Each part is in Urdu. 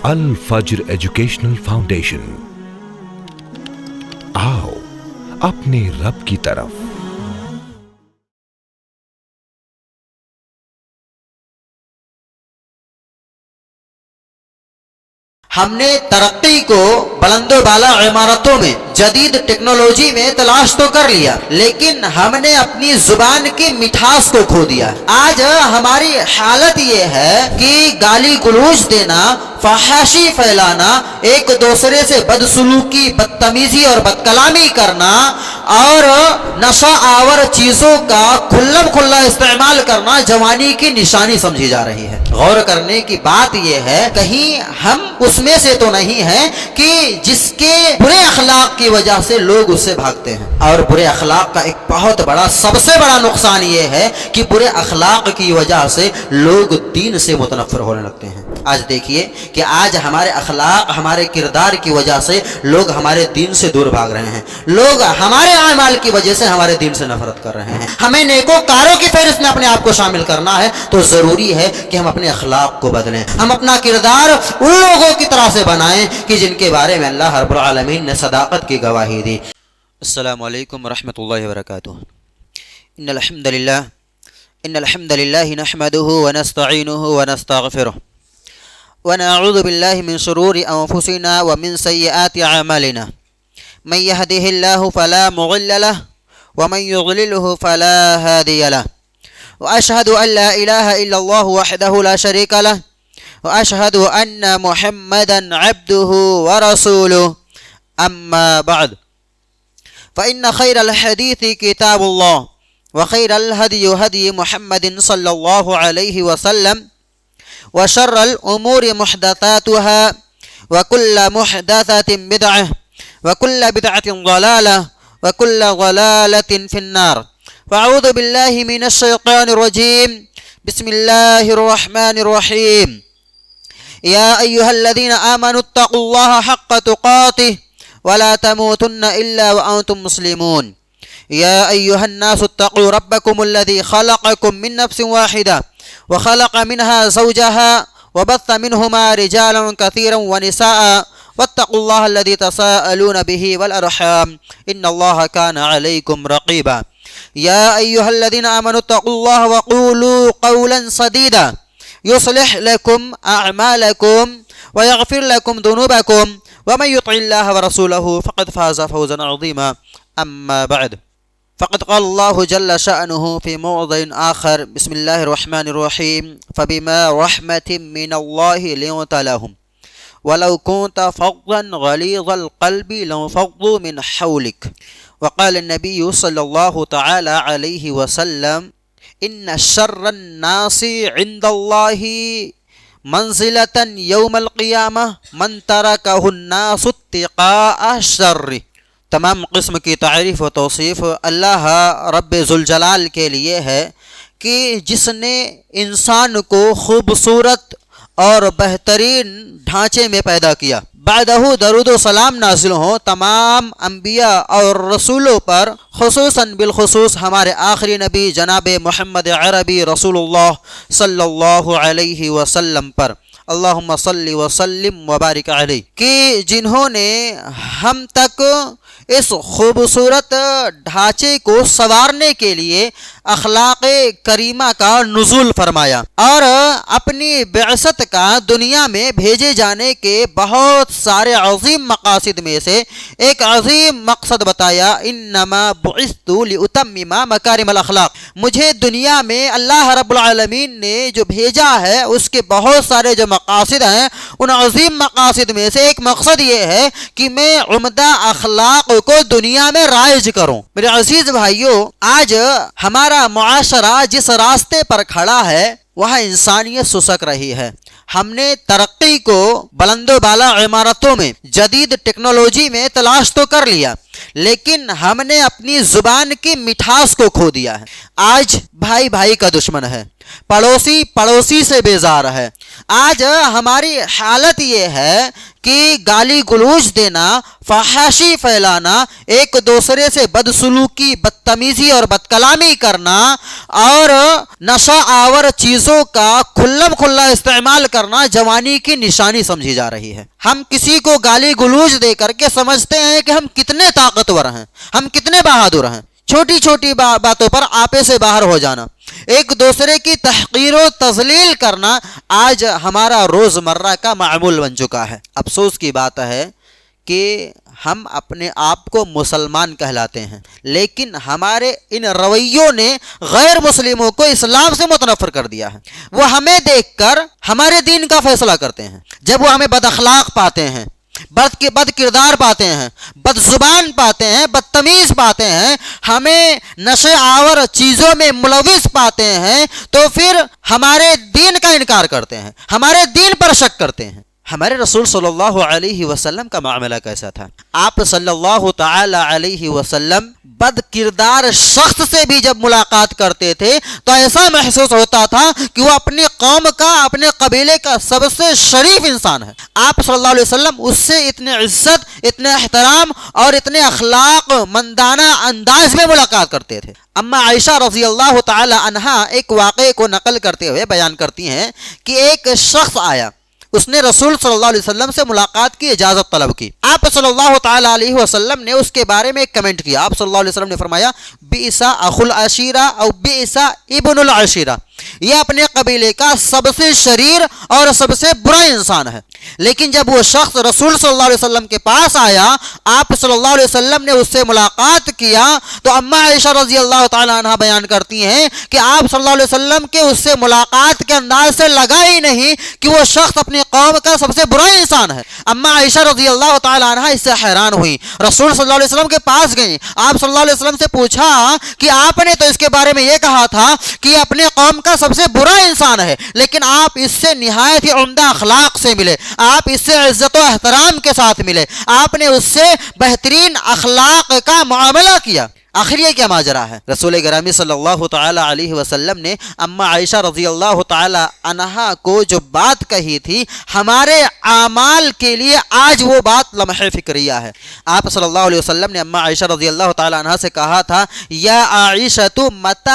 الفجر ایجوکیشنل فاؤنڈیشن، آؤ اپنے رب کی طرف۔ ہم نے ترقی کو بلند و بالا عمارتوں میں، جدید ٹیکنالوجی میں تلاش تو کر لیا، لیکن ہم نے اپنی زبان کی مٹھاس کو کھو دیا۔ آج ہماری حالت یہ ہے کہ گالی گلوچ دینا، فحاشی پھیلانا، ایک دوسرے سے بدسلوکی، بدتمیزی اور بدکلامی کرنا اور نشہ آور چیزوں کا کھلم کھلا استعمال کرنا جوانی کی نشانی سمجھی جا رہی ہے۔ غور کرنے کی بات یہ ہے، کہیں ہم اس میں سے تو نہیں ہیں کہ جس کے برے اخلاق کی وجہ سے لوگ اس سے بھاگتے ہیں۔ اور برے اخلاق کا ایک بہت بڑا، سب سے بڑا نقصان یہ ہے کہ برے اخلاق کی وجہ سے لوگ دین سے متنفر ہونے لگتے ہیں۔ آج دیکھیے کہ آج ہمارے اخلاق، ہمارے کردار کی وجہ سے لوگ ہمارے دین سے دور بھاگ رہے ہیں، لوگ ہمارے اعمال کی وجہ سے ہمارے دین سے نفرت کر رہے ہیں۔ ہمیں نیکوکاروں کی فہرست میں اپنے آپ کو شامل کرنا ہے تو ضروری ہے کہ ہم اپنے اخلاق کو بدلیں، ہم اپنا کردار ان لوگوں کی طرح سے بنائیں کہ جن کے بارے میں اللہ رب العالمین نے صداقت کی گواہی دی۔ السلام علیکم ورحمۃ اللہ وبرکاتہ۔ ان الحمد للہ نحمده ونستعینه ونستغفره ونعوذ بالله من شرور انفسنا ومن سیئات اعمالنا، من يهده الله فلا مضل له ومن يضلله فلا هادي له، واشهد ان لا اله الا الله وحده لا شريك له، واشهد ان محمدا عبده ورسوله، اما بعد فان خير الحديث كتاب الله، وخير الهدي هدي محمد صلى الله عليه وسلم، وشر الأمور محدثاتها، وكل محدثة بدعة، وكل بدعة ضلالة، وكل ضلالة في النار۔ فأعوذ بالله من الشيطان الرجيم، بسم الله الرحمن الرحيم۔ يا أيها الذين آمنوا اتقوا الله حق تقاته ولا تموتن إلا وأنتم مسلمون۔ يا أيها الناس اتقوا ربكم الذي خلقكم من نفس واحدة وخلق منها زوجها وبث منهما رجالا كثيرا ونساء، واتقوا الله الذي تساءلون به والأرحام إن الله كان عليكم رقيبا۔ يا أيها الذين آمنوا اتقوا الله وقولوا قولا سديدا يصلح لكم أعمالكم ويغفر لكم ذنوبكم، ومن يطع الله ورسوله فقد فاز فوزا عظيما، أما بعد فقد قال الله جل شأنه في موضع آخر، بسم الله الرحمن الرحيم، فبما رحمة من الله لنت لهم ولو كنت فظا غليظ القلب لانفضوا من حولك، وقال النبي صلى الله تعالى عليه وسلم، إن شر الناس عند الله منزلة يوم القيامة من تركه الناس اتقاء الشر۔ تمام قسم کی تعریف و توصیف اللہ رب ذوالجلال کے لیے ہے کہ جس نے انسان کو خوبصورت اور بہترین ڈھانچے میں پیدا کیا۔ بعدہ درود و سلام نازل ہوں تمام انبیاء اور رسولوں پر، خصوصاً بالخصوص ہمارے آخری نبی جناب محمد عربی رسول اللہ صلی اللہ علیہ وسلم پر، اللہم صلی وسلم وبارک علیہ، کہ جنہوں نے ہم تک اس خوبصورت ڈھانچے کو سنوارنے کے لیے اخلاق کریمہ کا نزول فرمایا اور اپنی بعثت کا دنیا میں بھیجے جانے کے بہت سارے عظیم مقاصد میں سے ایک عظیم مقصد بتایا، انما بعثت لاتمم مکارم الاخلاق، مجھے دنیا میں اللہ رب العالمین نے جو بھیجا ہے اس کے بہت سارے جو مقاصد ہیں، ان عظیم مقاصد میں سے ایک مقصد یہ ہے کہ میں عمدہ اخلاق کو دنیا میں رائج کروں۔ میرے عزیز بھائیوں، آج ہمارا معاشرہ جس راستے پر کھڑا ہے وہاں انسانیت سسک رہی ہے۔ ہم نے ترقی کو بلند و بالا عمارتوں میں، جدید ٹیکنالوجی میں تلاش تو کر لیا، لیکن ہم نے اپنی زبان کی مٹھاس کو کھو دیا ہے۔ آج بھائی بھائی کا دشمن ہے، پڑوسی پڑوسی سے بیزار ہے، آج ہماری حالت یہ ہے کہ گالی گلوچ دینا، فحاشی پھیلانا، ایک دوسرے سے بدسلوکی، بدتمیزی اور بدکلامی کرنا اور نشہ آور چیزوں کا کھلم کھلا استعمال کرنا جوانی کی نشانی سمجھی جا رہی ہے۔ ہم کسی کو گالی گلوچ دے کر کے سمجھتے ہیں کہ ہم کتنے طاقتور ہیں، ہم کتنے بہادر ہیں۔ چھوٹی چھوٹی باتوں پر آپے سے باہر ہو جانا، ایک دوسرے کی تحقیر و تذلیل کرنا آج ہمارا روزمرہ کا معمول بن چکا ہے۔ افسوس کی بات ہے کہ ہم اپنے آپ کو مسلمان کہلاتے ہیں، لیکن ہمارے ان رویوں نے غیر مسلموں کو اسلام سے متنفر کر دیا ہے۔ وہ ہمیں دیکھ کر ہمارے دین کا فیصلہ کرتے ہیں۔ جب وہ ہمیں بد اخلاق پاتے ہیں، بد کردار پاتے ہیں، بد زبان پاتے ہیں، بدتمیز پاتے ہیں، ہمیں نشے آور چیزوں میں ملوث پاتے ہیں، تو پھر ہمارے دین کا انکار کرتے ہیں، ہمارے دین پر شک کرتے ہیں۔ ہمارے رسول صلی اللہ علیہ وسلم کا معاملہ کیسا تھا؟ آپ صلی اللہ تعالی علیہ وسلم بد کردار شخص سے بھی جب ملاقات کرتے تھے تو ایسا محسوس ہوتا تھا کہ وہ اپنی قوم کا، اپنے قبیلے کا سب سے شریف انسان ہے۔ آپ صلی اللہ علیہ وسلم اس سے اتنے عزت، اتنے احترام اور اتنے اخلاق مندانہ انداز میں ملاقات کرتے تھے۔ اما عائشہ رضی اللہ تعالی عنہا ایک واقعے کو نقل کرتے ہوئے بیان کرتی ہیں کہ ایک شخص آیا، اس نے رسول صلی اللہ علیہ وسلم سے ملاقات کی اجازت طلب کی۔ آپ صلی اللہ تعالی علیہ وسلم نے اس کے بارے میں ایک کمنٹ کیا۔ آپ صلی اللہ علیہ وسلم نے فرمایا بئس اخو العشیرہ او بئس ابن العشیرہ، یہ اپنے قبیلے کا سب سے شریر اور سب سے برا انسان ہے۔ لیکن جب وہ شخص رسول صلی اللہ علیہ وسلم کے پاس آیا، آپ صلی اللہ علیہ وسلم نے اس سے ملاقات کیا، تو اما عائشہ رضی اللہ تعالی عنہ بیان کرتی ہیں کہ آپ صلی اللہ علیہ وسلم کے اس سے ملاقات کے انداز سے لگا ہی نہیں کہ وہ شخص اپنی قوم کا سب سے برا انسان ہے۔ اما عائشہ رضی اللہ تعالی عنہ اس سے حیران ہوئی، رسول صلی اللہ علیہ وسلم کے پاس گئیں، آپ صلی اللہ علیہ وسلم سے پوچھا کہ آپ نے تو اس کے بارے میں یہ کہا تھا کہ اپنے قوم کا سب سے برا انسان ہے، لیکن آپ اس سے نہایت ہی عمدہ اخلاق سے ملے، آپ اس سے عزت و احترام کے ساتھ ملے، آپ نے اس سے بہترین اخلاق کا معاملہ کیا۔ آخر یہ کیا ماجرا ہے؟ رسول گرامی صلی اللہ تعالی علیہ وسلم نے اما عائشہ رضی اللہ تعالی عنہا کو جو بات کہی تھی، ہمارے اعمال کے لیے آج وہ بات لمحہ فکریہ ہے۔ آپ صلی اللہ علیہ وسلم نے اما عائشہ رضی اللہ تعالی عنہا سے کہا تھا یا عائشہ متی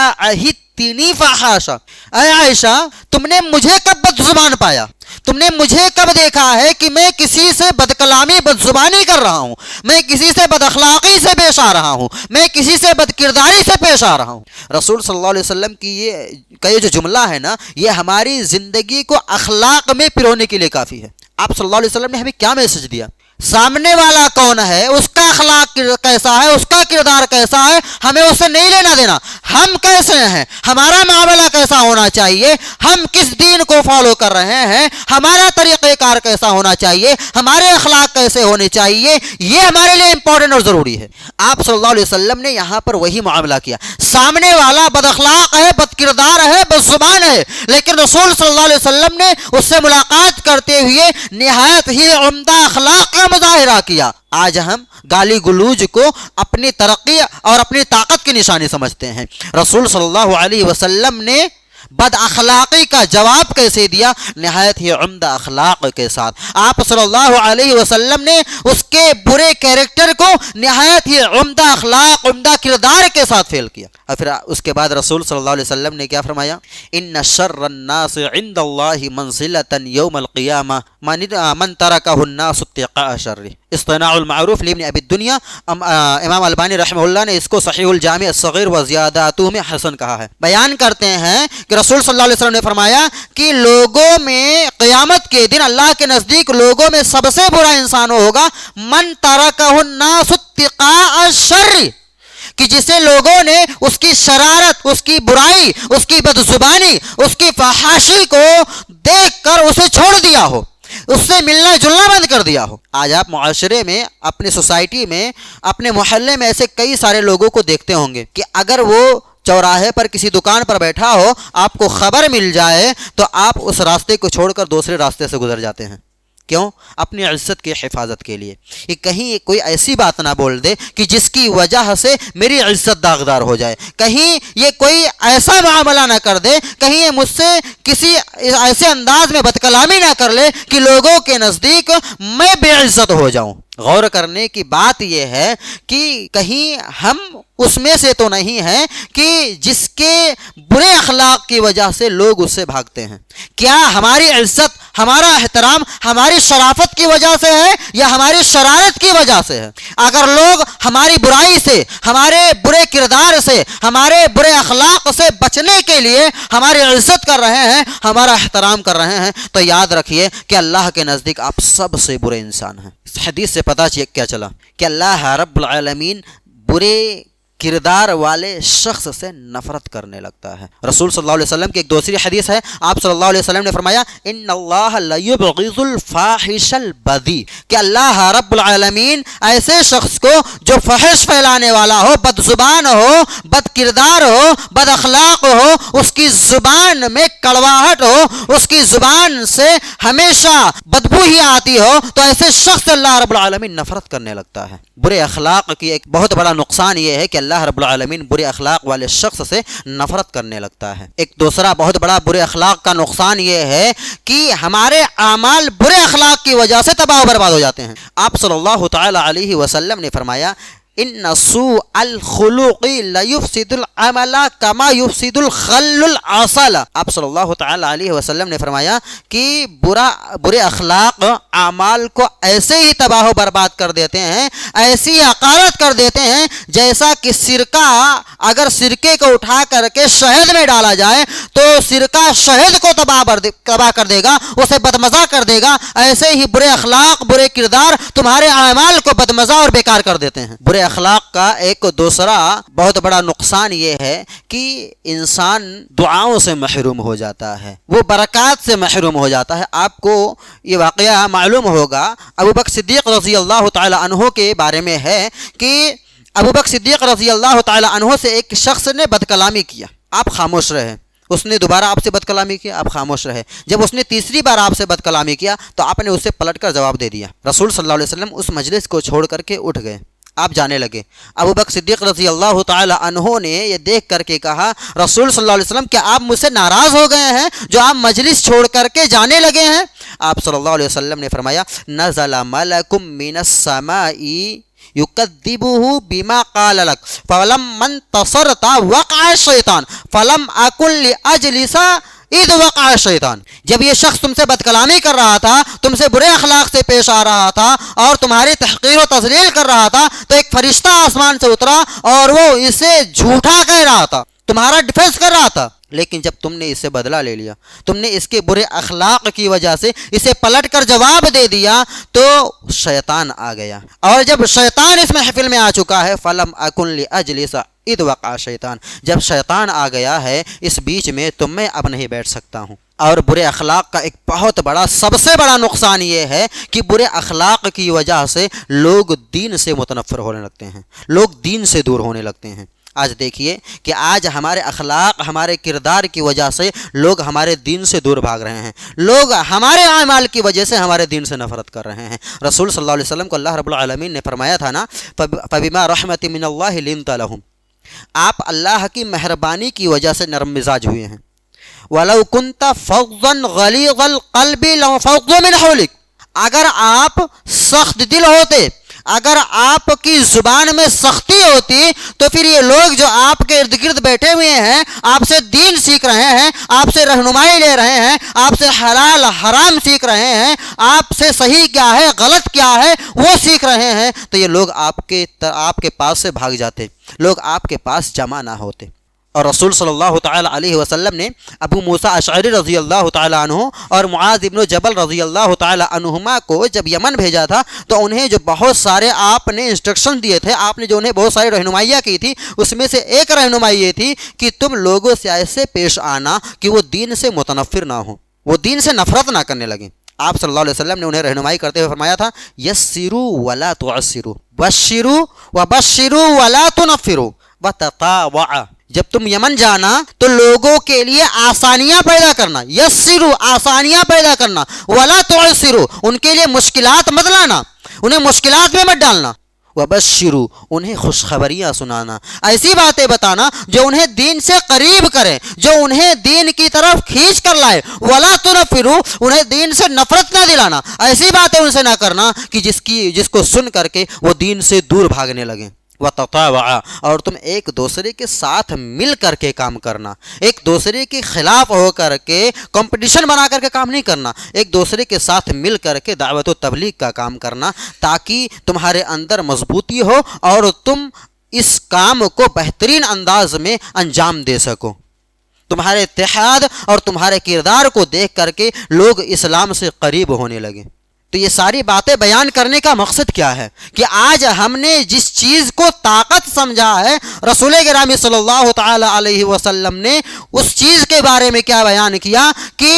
عہدتنی فحاشا، اے عائشہ تم نے مجھے کب بد زبان پایا؟ تم نے مجھے کب دیکھا ہے کہ میں کسی سے بد کلامی، بد زبانی کر رہا ہوں، میں کسی سے بد اخلاقی سے پیش آ رہا ہوں، میں کسی سے بد کرداری سے پیش آ رہا ہوں؟ رسول صلی اللہ علیہ وسلم کی یہ جو جملہ ہے نا، یہ ہماری زندگی کو اخلاق میں پرونے کے لیے کافی ہے۔ آپ صلی اللہ علیہ وسلم نے ہمیں کیا میسج دیا؟ سامنے والا کون ہے، اس کا اخلاق کیسا ہے، اس کا کردار کیسا ہے، ہمیں اس سے نہیں لینا دینا۔ ہم کیسے ہیں، ہمارا معاملہ کیسا ہونا چاہیے، ہم کس دین کو فالو کر رہے ہیں، ہمارا طریقہ کار کیسا ہونا چاہیے، ہمارے اخلاق کیسے ہونے چاہیے، یہ ہمارے لیے امپورٹنٹ اور ضروری ہے۔ آپ صلی اللہ علیہ وسلم نے یہاں پر وہی معاملہ کیا۔ سامنے والا بد اخلاق ہے، بد کردار ہے، بد زبان ہے، لیکن رسول صلی اللہ علیہ وسلم نے اس سے ملاقات کرتے ہوئے نہایت ہی عمدہ اخلاق کا مظاہرہ کیا۔ آج ہم گالی گلوج کو اپنی ترقی اور اپنی طاقت کی نشانی سمجھتے ہیں۔ رسول صلی اللہ علیہ وسلم نے بد اخلاقی کا جواب کیسے دیا؟ نہایت ہی عمدہ اخلاق کے ساتھ۔ آپ صلی اللہ علیہ وسلم نے اس کے برے کیریکٹر کو نہایت ہی عمدہ اخلاق، عمدہ کردار کے ساتھ فیل کیا۔ اور پھر اس کے بعد رسول صلی اللہ علیہ وسلم نے کیا فرمایا؟ ان شر الناس عند اللہ منزلۃ یوم القیامہ من ترکہ الناس اتقاء شرہ، اصطناع المعروف لابن ابی الدنیا۔ امام البانی رحمہ اللہ نے اس کو صحیح الجامع الصغیر و زیاداتہ میں حسن کہا ہے۔ بیان کرتے ہیں کہ رسول صلی اللہ علیہ وسلم نے فرمایا کہ لوگوں میں قیامت کے دن اللہ کے نزدیک لوگوں میں سب سے برا انسان ہوگا من ترکہ الناس اتقاء الشر، کہ جسے لوگوں نے اس کی شرارت، اس کی برائی، اس کی بد زبانی، اس کی فحاشی کو دیکھ کر اسے چھوڑ دیا ہو، اس سے ملنا جلنا بند کر دیا ہو۔ آج آپ معاشرے میں، اپنی سوسائٹی میں، اپنے محلے میں ایسے کئی سارے لوگوں کو دیکھتے ہوں گے کہ اگر وہ چوراہے پر کسی دکان پر بیٹھا ہو، آپ کو خبر مل جائے تو آپ اس راستے کو چھوڑ کر دوسرے راستے سے گزر جاتے ہیں۔ کیوں؟ اپنی عزت کی حفاظت کے لیے، کہ کہیں کوئی ایسی بات نہ بول دے کہ جس کی وجہ سے میری عزت داغدار ہو جائے، کہیں یہ کوئی ایسا معاملہ نہ کر دے، کہیں یہ مجھ سے کسی ایسے انداز میں بدکلامی نہ کر لے کہ لوگوں کے نزدیک میں بے عزت ہو جاؤں۔ غور کرنے کی بات یہ ہے کہ کہیں ہم اس میں سے تو نہیں ہیں کہ جس کے برے اخلاق کی وجہ سے لوگ اس سے بھاگتے ہیں؟ کیا ہماری عزت، ہمارا احترام ہماری شرافت کی وجہ سے ہے یا ہماری شرارت کی وجہ سے ہے؟ اگر لوگ ہماری برائی سے، ہمارے برے کردار سے، ہمارے برے اخلاق سے بچنے کے لیے ہماری عزت کر رہے ہیں، ہمارا احترام کر رہے ہیں، تو یاد رکھیے کہ اللہ کے نزدیک آپ سب سے برے انسان ہیں۔ اس حدیث سے پتہ کیا چلا کہ اللہ رب العالمین برے کردار والے شخص سے نفرت کرنے لگتا ہے۔ رسول صلی اللہ علیہ وسلم کی ایک دوسری حدیث ہے، آپ صلی اللہ علیہ وسلم نے فرمایا ان اللہ لیبغض الفاحش البذی، کہ اللہ رب العالمین ایسے شخص کو جو فحش پھیلانے والا ہو، بد زبان ہو، بد کردار ہو، بد اخلاق ہو، اس کی زبان میں کڑواہٹ ہو، اس کی زبان سے ہمیشہ بدبو ہی آتی ہو، تو ایسے شخص اللہ رب العالمین نفرت کرنے لگتا ہے۔ برے اخلاق کی ایک بہت بڑا نقصان یہ ہے کہ اللہ رب العالمین برے اخلاق والے شخص سے نفرت کرنے لگتا ہے۔ ایک دوسرا بہت بڑا برے اخلاق کا نقصان یہ ہے کہ ہمارے اعمال برے اخلاق کی وجہ سے تباہ و برباد ہو جاتے ہیں۔ آپ صلی اللہ تعالی علیہ وسلم نے فرمایا ان سوء الخلق لیفسد العمل کما یفسد الخل العسل۔ آپ صلی اللہ تعالی علیہ وسلم نے فرمایا کہ برے اخلاق اعمال کو ایسے ہی تباہ و برباد کر دیتے ہیں، ایسی حقارت کر دیتے ہیں جیسا کہ سرکہ، اگر سرکے کو اٹھا کر کے شہد میں ڈالا جائے تو سرکہ شہد کو تباہ کر دے گا، اسے بدمزہ کر دے گا، ایسے ہی برے اخلاق، برے کردار تمہارے اعمال کو بدمزہ اور بیکار کر دیتے ہیں۔ برے اخلاق کا ایک دوسرا بہت بڑا نقصان یہ ہے کہ انسان دعاؤں سے محروم ہو جاتا ہے، وہ برکات سے محروم ہو جاتا ہے۔ آپ کو یہ واقعہ معلوم ہوگا، ابو بکر صدیق رضی اللہ تعالی عنہ کے بارے میں ہے کہ ابو بکر صدیق رضی اللہ تعالی عنہ سے ایک شخص نے بد کلامی کیا، آپ خاموش رہے۔ اس نے دوبارہ آپ سے بد کلامی کیا، آپ خاموش رہے۔ جب اس نے تیسری بار آپ سے بد کلامی کیا تو آپ نے اسے پلٹ کر جواب دے دیا۔ رسول صلی اللہ علیہ وسلم اس مجلس کو چھوڑ کر کے اٹھ گئے، آپ جانے لگے۔ ابو بکر صدیق رضی اللہ تعالی عنہ نے یہ دیکھ کر کے کہا رسول صلی اللہ علیہ وسلم کیا آپ مجھ سے ناراض ہو گئے ہیں جو آپ مجلس چھوڑ کر کے جانے لگے ہیں؟ آپ صلی اللہ علیہ وسلم نے فرمایا نزل ملک من السماء یکذبہ بما قال لک فلما انتصرت وقع الشیطان فلم اکن لاجلس اذ وقع الشیطان۔ جب یہ شخص تم سے بد کلامی کر رہا تھا، تم سے برے اخلاق سے پیش آ رہا تھا اور تمہاری تحقیر و تذلیل کر رہا تھا، تو ایک فرشتہ آسمان سے اترا اور وہ اسے جھوٹا کہہ رہا تھا، تمہارا ڈیفینس کر رہا تھا، لیکن جب تم نے اس سے بدلہ لے لیا، تم نے اس کے برے اخلاق کی وجہ سے اسے پلٹ کر جواب دے دیا، تو شیطان آ گیا، اور جب شیطان اس محفل میں آ چکا ہے فلم اکن لاجلس اذ وقع شیطان، جب شیطان آ گیا ہے اس بیچ میں تو میں اب نہیں بیٹھ سکتا ہوں۔ اور برے اخلاق کا ایک بہت بڑا، سب سے بڑا نقصان یہ ہے کہ برے اخلاق کی وجہ سے لوگ دین سے متنفر ہونے لگتے ہیں، لوگ دین سے دور ہونے لگتے ہیں۔ آج دیکھیے کہ آج ہمارے اخلاق، ہمارے کردار کی وجہ سے لوگ ہمارے دین سے دور بھاگ رہے ہیں، لوگ ہمارے اعمال کی وجہ سے ہمارے دین سے نفرت کر رہے ہیں۔ رسول صلی اللہ علیہ وسلم کو اللہ رب العالمین نے فرمایا تھا نا فَبِمَا رَحْمَةٍ مِّنَ اللَّهِ لِنْتَ لَهُمْ، آپ اللہ کی مہربانی کی وجہ سے نرم مزاج ہوئے ہیں۔ وَلَوْ كُنْتَ فَظًّا غَلِيظَ الْقَلْبِ لَانفَضُّوا مِنْ حَوْلِكَ، اگر آپ سخت دل ہوتے، اگر آپ کی زبان میں سختی ہوتی تو پھر یہ لوگ جو آپ کے ارد گرد بیٹھے ہوئے ہیں، آپ سے دین سیکھ رہے ہیں، آپ سے رہنمائی لے رہے ہیں، آپ سے حلال حرام سیکھ رہے ہیں، آپ سے صحیح کیا ہے غلط کیا ہے وہ سیکھ رہے ہیں، تو یہ لوگ آپ کے پاس سے بھاگ جاتے، لوگ آپ کے پاس جمع نہ ہوتے۔ اور رسول صلی اللہ تعالی علیہ وسلم نے ابو موسیٰ اشعری رضی اللہ تعالی عنہ اور معاذ ابن جبل رضی اللہ تعالی عنہما کو جب یمن بھیجا تھا تو انہیں جو بہت سارے آپ نے انسٹرکشن دیے تھے، آپ نے جو انہیں بہت ساری رہنمائیاں کی تھی، اس میں سے ایک رہنمائی یہ تھی کہ تم لوگوں سے ایسے پیش آنا کہ وہ دین سے متنفر نہ ہوں، وہ دین سے نفرت نہ کرنے لگیں۔ آپ صلی اللہ علیہ وسلم نے انہیں رہنمائی کرتے ہوئے فرمایا تھا یسروا ولا تعسروا، بشروا وبشروا ولا تنفروا وتطاوعوا، جب تم یمن جانا تو لوگوں کے لیے آسانیاں پیدا کرنا، یسرو آسانیاں پیدا کرنا، ولا تعسرو ان کے لیے مشکلات مت لانا، انہیں مشکلات میں مت ڈالنا، وبشرو انہیں خوشخبریاں سنانا، ایسی باتیں بتانا جو انہیں دین سے قریب کریں، جو انہیں دین کی طرف کھینچ کر لائے، ولا تنفرو انہیں دین سے نفرت نہ دلانا، ایسی باتیں ان سے نہ کرنا کہ جس کو سن کر کے وہ دین سے دور بھاگنے لگیں، وتطاوعا اور تم ایک دوسرے کے ساتھ مل کر کے کام کرنا، ایک دوسرے کے خلاف ہو کر کے کمپٹیشن بنا کر کے کام نہیں کرنا، ایک دوسرے کے ساتھ مل کر کے دعوت و تبلیغ کا کام کرنا، تاکہ تمہارے اندر مضبوطی ہو اور تم اس کام کو بہترین انداز میں انجام دے سکو۔ تمہارے اتحاد اور تمہارے کردار کو دیکھ کر کے لوگ اسلام سے قریب ہونے لگے۔ تو یہ ساری باتیں بیان کرنے کا مقصد کیا ہے کہ آج ہم نے جس چیز کو طاقت سمجھا ہے، رسول گرامی صلی اللہ تعالی علیہ وسلم نے اس چیز کے بارے میں کیا بیان کیا کہ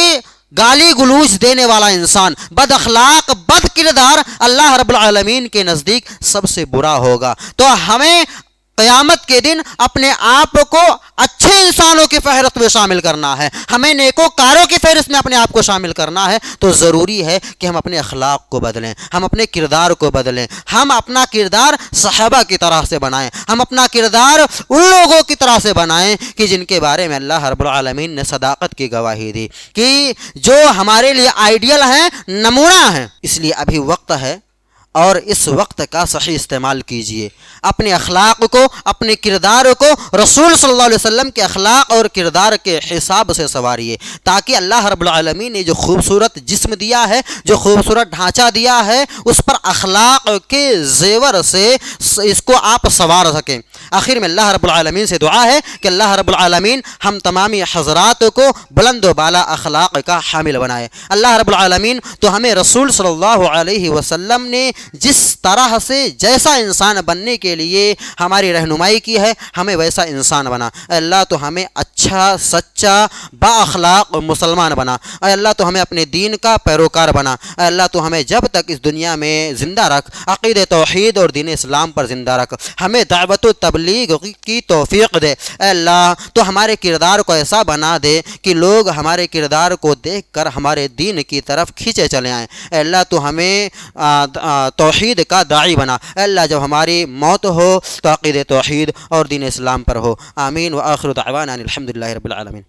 گالی گلوچ دینے والا انسان، بد اخلاق، بد کردار اللہ رب العالمین کے نزدیک سب سے برا ہوگا۔ تو ہمیں قیامت کے دن اپنے آپ کو اچھے انسانوں کی فہرست میں شامل کرنا ہے، ہمیں نیکوکاروں کی فہرست میں اپنے آپ کو شامل کرنا ہے، تو ضروری ہے کہ ہم اپنے اخلاق کو بدلیں، ہم اپنے کردار کو بدلیں، ہم اپنا کردار صحابہ کی طرح سے بنائیں، ہم اپنا کردار ان لوگوں کی طرح سے بنائیں کہ جن کے بارے میں اللہ رب العالمین نے صداقت کی گواہی دی، کہ جو ہمارے لیے آئیڈیل ہیں، نمونہ ہیں۔ اس لیے ابھی وقت ہے اور اس وقت کا صحیح استعمال کیجئے، اپنے اخلاق کو، اپنے کردار کو رسول صلی اللہ علیہ وسلم کے اخلاق اور کردار کے حساب سے سنواریے، تاکہ اللہ رب العالمین نے جو خوبصورت جسم دیا ہے، جو خوبصورت ڈھانچہ دیا ہے، اس پر اخلاق کے زیور سے اس کو آپ سنوار سکیں۔ آخر میں اللہ رب العالمین سے دعا ہے کہ اللہ رب العالمین ہم تمامی حضرات کو بلند و بالا اخلاق کا حامل بنائے۔ اللہ رب العالمین تو ہمیں رسول صلی اللہ علیہ وسلم نے جس طرح سے جیسا انسان بننے کے لیے ہماری رہنمائی کی ہے، ہمیں ویسا انسان بنا۔ اے اللہ تو ہمیں اچھا، سچا، با اخلاق مسلمان بنا۔ اے اللہ تو ہمیں اپنے دین کا پیروکار بنا۔ اے اللہ تو ہمیں جب تک اس دنیا میں زندہ رکھ، عقید توحید اور دین اسلام پر زندہ رکھ، ہمیں دعوت و تبلیغ کی توفیق دے۔ اے اللہ تو ہمارے کردار کو ایسا بنا دے کہ لوگ ہمارے کردار کو دیکھ کر ہمارے دین کی طرف کھینچے چلے آئیں۔ اے اللہ تو ہمیں توحید کا داعی بنا۔ اے اللہ جب ہماری موت ہو تو عقید توحید اور دین اسلام پر ہو۔ آمین وآخر دعوانا ان الحمدللہ رب العالمین۔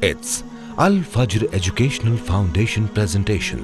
It's Al Fajr Educational Foundation presentation.